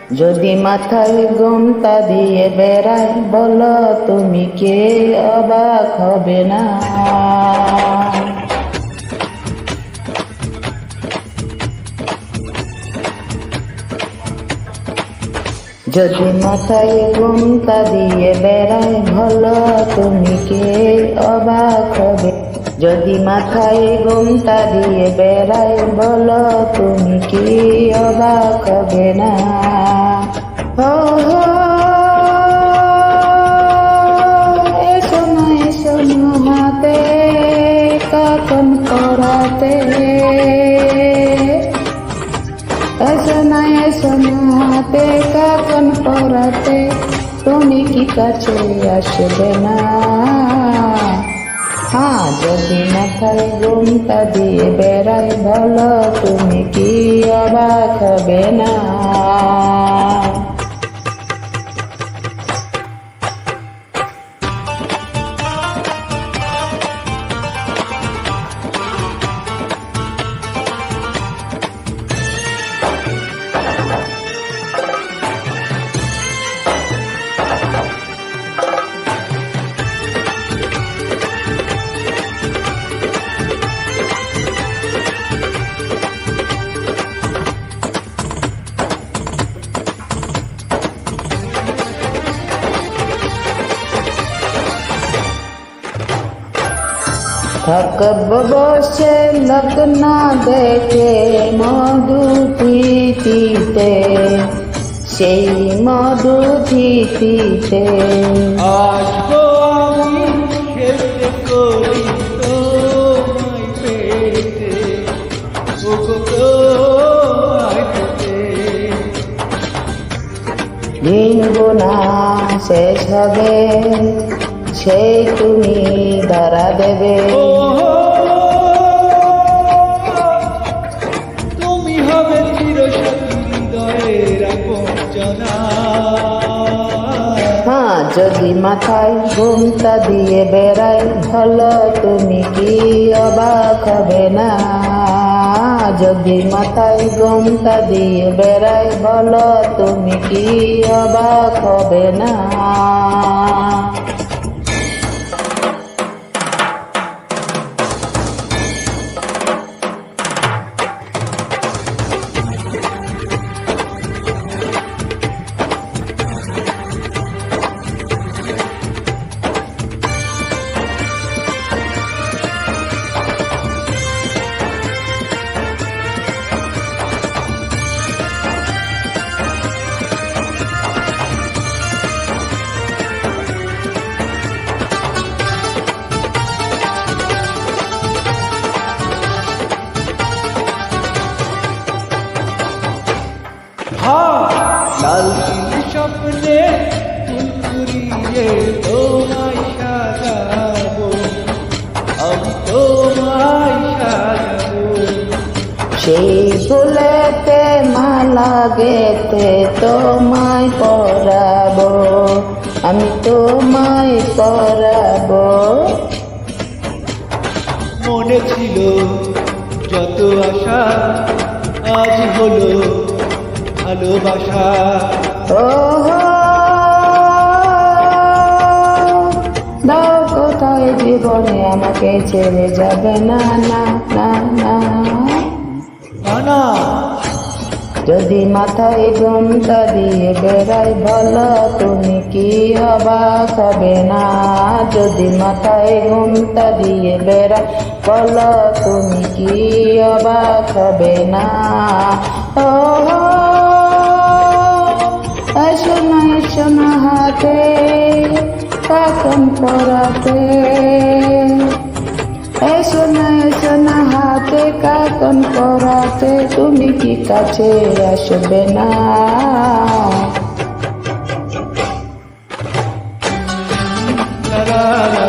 যদি মাথায় ঘোমটা দিয়ে বেড়াই, বলো তুমি কে অবাক হবে না? যদি মাথায় ঘোমটা দিয়ে বেড়াই, বলো তুমি কে অবাক হবে? যদি মাথায় ঘোমটা দিয়ে বেড়াই, বলো তুমি কি অবাক হবে না? এসো না এসো না হাতে কাকন পরাতে, এসো না হাতে কাকন পরাতে, তুমি কি কাছে আসবে না? হ্যাঁ, যদি মাথায় ঘোমটা দিয়ে বেড়াই, বলো তুমি কি অবাক হবে না? থাকব বসে লোক না দেখে মধু থিতিতে, সেই মধু থিতিতে আসবো আমি খেতে করি তোমায় পেতে, ওগো তোমায় পেতে। দিন গোনা শেষ হবে, সেই তুমি ধরা দেবে। তুমি হবে চিরসখী হৃদয়ের আপনজনা। হ্যাঁ, যদি মাথায় ঘোমটা দিয়ে বেড়াই, বলো তুমি কি অবাক হবে না? যদি মাথায় ঘোমটা দিয়ে বেড়াই, বলো তুমি কি অবাক হবে না? লাল স্বপ্নে ফুল কুড়িয়ে তোমায় সাজাবো, আমি তোমায় সাজাবো। সেই ফুলেতে মালা গেতে তোমায় পরাবো, আমি তোমায় পরাবো। মনে ছিল যত আশা, আজ হলো ভালোবাসা। দাও কোথায় জীবনে আমাকে ছেড়ে যাবে না, না না না। না, যদি মাথায় ঘোমটা দিয়ে বেড়াই, বলো তুমি কি অবাক হবে না? যদি মাথায় ঘোমটা দিয়ে বেড়াই, বলো তুমি কি অবাক হবে না? এসো না হাতে কাকন পরাতে, এসো না হাতে কাকন পরাতে, তুমি কি কাছে আসবে না? la la la